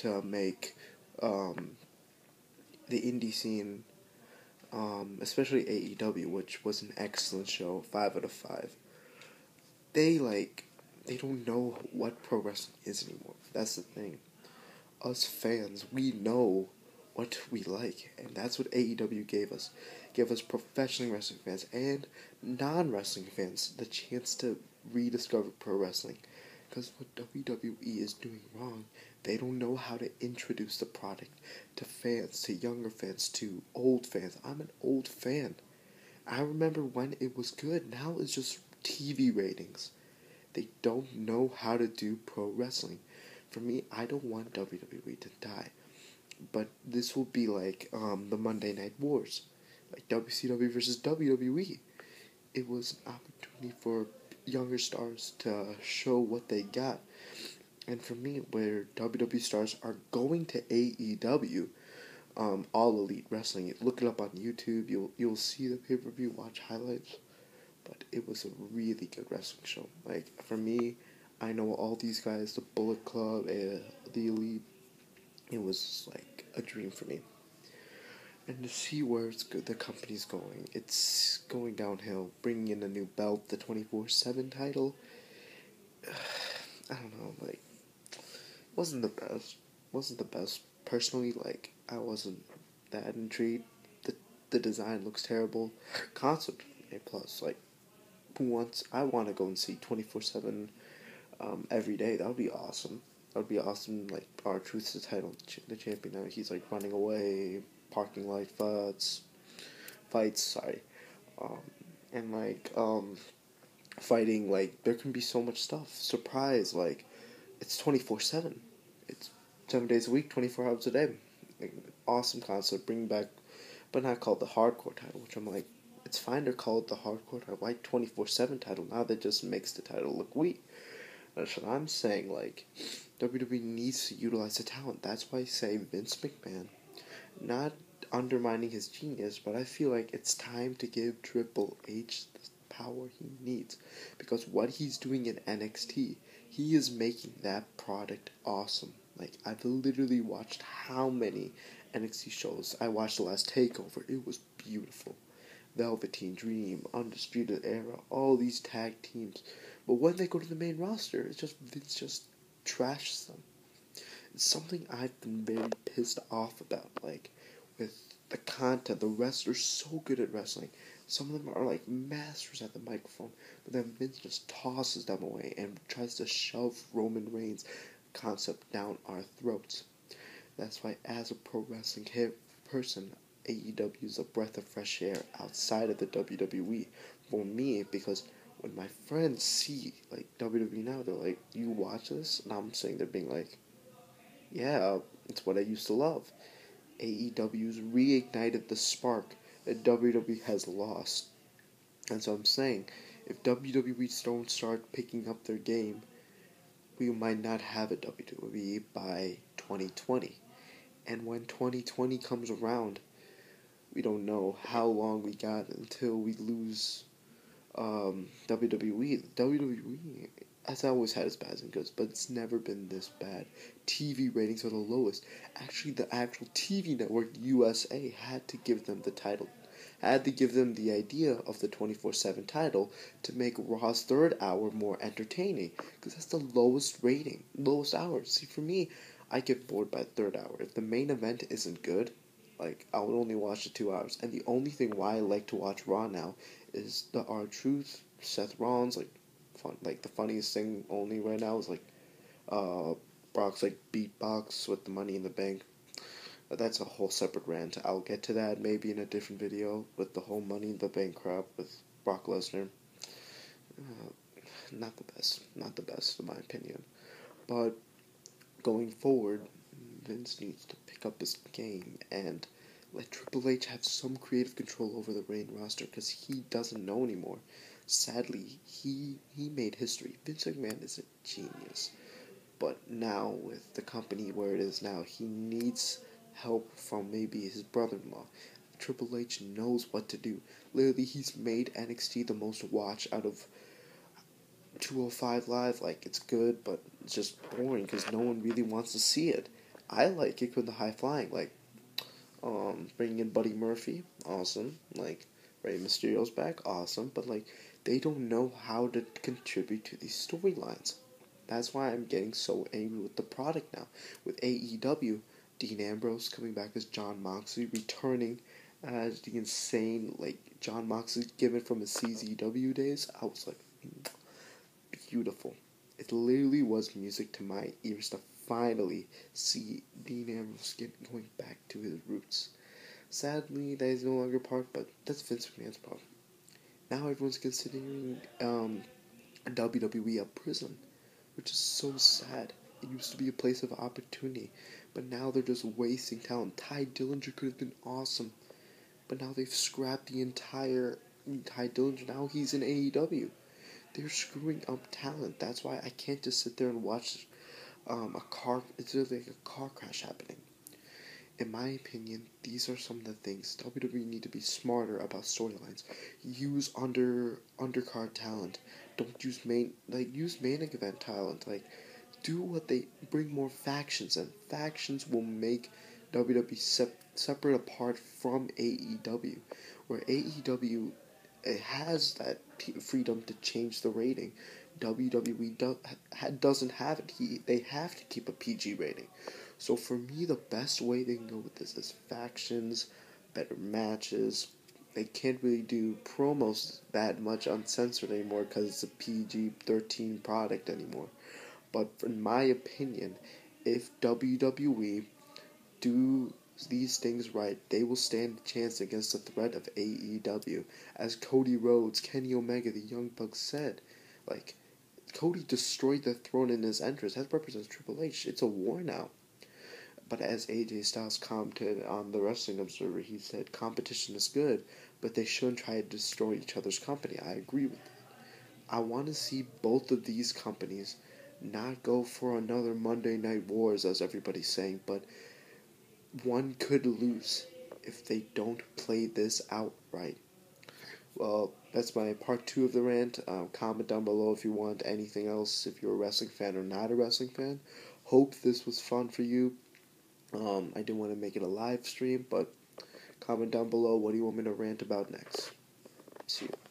to make the indie scene, especially AEW, which was an excellent show, 5 out of 5. They don't know what pro wrestling is anymore. That's the thing. Us fans, we know what we like, and that's what AEW gave us. Gave us professional wrestling fans and non-wrestling fans the chance to rediscover pro wrestling. Because what WWE is doing wrong, they don't know how to introduce the product to fans, to younger fans, to old fans. I'm an old fan. I remember when it was good. Now it's just TV ratings. They don't know how to do pro wrestling. For me, I don't want WWE to die. But this will be like the Monday Night Wars. Like WCW versus WWE. It was an opportunity for younger stars to show what they got. And for me, where WWE stars are going to AEW, All Elite Wrestling, look it up on YouTube. You'll see the pay-per-view, watch highlights. But it was a really good wrestling show. Like, for me, I know all these guys, the Bullet Club, the Elite. It was like a dream for me. And to see where the company's going, it's going downhill. Bringing in a new belt, the 24/7 title. I don't know, like, wasn't the best. Wasn't the best. Personally, like, I wasn't that intrigued. The design looks terrible. Concept A plus. Like, I want to go and see 24/7 every day. That would be awesome. That would be awesome. Like, R-Truth's the title, the champion now. He's like running away, parking lot fights. Sorry, and like fighting. Like, there can be so much stuff. Surprise! Like, it's 24/7. It's 7 days a week, 24 hours a day. Like, awesome concept. Bring back, but not called the hardcore title. Which I'm like, it's fine to call it the hardcore title. Why 24/7 title? Now that just makes the title look weak. That's what I'm saying. Like, WWE needs to utilize the talent. That's why I say Vince McMahon. Not undermining his genius, but I feel like it's time to give Triple H the power he needs. Because what he's doing in NXT, he is making that product awesome. Like, I've literally watched how many NXT shows. I watched the last TakeOver. It was beautiful. Velveteen Dream, Undisputed Era, all these tag teams. But when they go to the main roster, Vince just trashes them. It's something I've been very pissed off about. Like, with the content, the wrestlers so good at wrestling. Some of them are like masters at the microphone, but then Vince just tosses them away and tries to shove Roman Reigns' concept down our throats. That's why, as a pro wrestling person, AEW is a breath of fresh air outside of the WWE for me, because when my friends see like WWE now, they're like, "You watch this?" And I'm saying, they're being like, "Yeah, it's what I used to love." AEW's reignited the spark that WWE has lost. And so I'm saying, if WWE don't start picking up their game, we might not have a WWE by 2020. And when 2020 comes around, we don't know how long we got until we lose WWE. WWE has always had its bads and goods, but it's never been this bad. TV ratings are the lowest. Actually, the actual TV network, USA, had to give them the title. Had to give them the idea of the 24/7 title to make Raw's third hour more entertaining. Because that's the lowest rating, lowest hour. See, for me, I get bored by the third hour. If the main event isn't good, like, I would only watch the 2 hours. And the only thing why I like to watch Raw now is the R-Truth, Seth Rollins, like, the funniest thing only right now is, like, Brock's, like, beatbox with the Money in the Bank. That's a whole separate rant. I'll get to that maybe in a different video with the whole Money in the Bank crap with Brock Lesnar. Not the best in my opinion. But going forward, Vince needs to pick up his game and let Triple H have some creative control over the main roster, because he doesn't know anymore. Sadly, he made history. Vince McMahon is a genius. But now, with the company where it is now, he needs help from maybe his brother-in-law. Triple H knows what to do. Literally, he's made NXT the most watched out of 205 Live. Like, it's good, but it's just boring because no one really wants to see it. I like it with the high flying, like bringing in Buddy Murphy, awesome. Like Rey Mysterio's back, awesome. But like they don't know how to contribute to these storylines. That's why I'm getting so angry with the product now. With AEW, Dean Ambrose coming back as John Moxley, returning as the insane like John Moxley given from his CZW days. I was like, beautiful. It literally was music to my ears to finally see Dean Ambrose going back to his roots. Sadly, that is no longer part, but that's Vince McMahon's problem. Now everyone's considering WWE a prison, which is so sad. It used to be a place of opportunity, but now they're just wasting talent. Ty Dillinger could have been awesome, but now they've scrapped the entire Ty Dillinger. Now he's in AEW. They're screwing up talent. That's why I can't just sit there and watch it's really like a car crash happening. In my opinion, these are some of the things WWE need to be smarter about storylines. Use undercard talent. Don't use use main event talent. Like do what they bring more factions in. Factions will make WWE separate apart from AEW, where AEW it has that freedom to change the rating. WWE doesn't have it. They have to keep a PG rating. So for me, the best way they can go with this is factions, better matches. They can't really do promos that much uncensored anymore because it's a PG-13 product anymore. But in my opinion, if WWE do these things right, they will stand a chance against the threat of AEW. As Cody Rhodes, Kenny Omega, the Young Bucks said, like, Cody destroyed the throne in his entrance. That represents Triple H. It's a war now. But as AJ Styles commented on the Wrestling Observer, he said competition is good, but they shouldn't try to destroy each other's company. I agree with that. I want to see both of these companies not go for another Monday Night Wars, as everybody's saying, but one could lose if they don't play this out right. Well, that's my part 2 of the rant. Comment down below if you want anything else, if you're a wrestling fan or not a wrestling fan. Hope this was fun for you. I didn't want to make it a live stream, but comment down below what do you want me to rant about next. See you.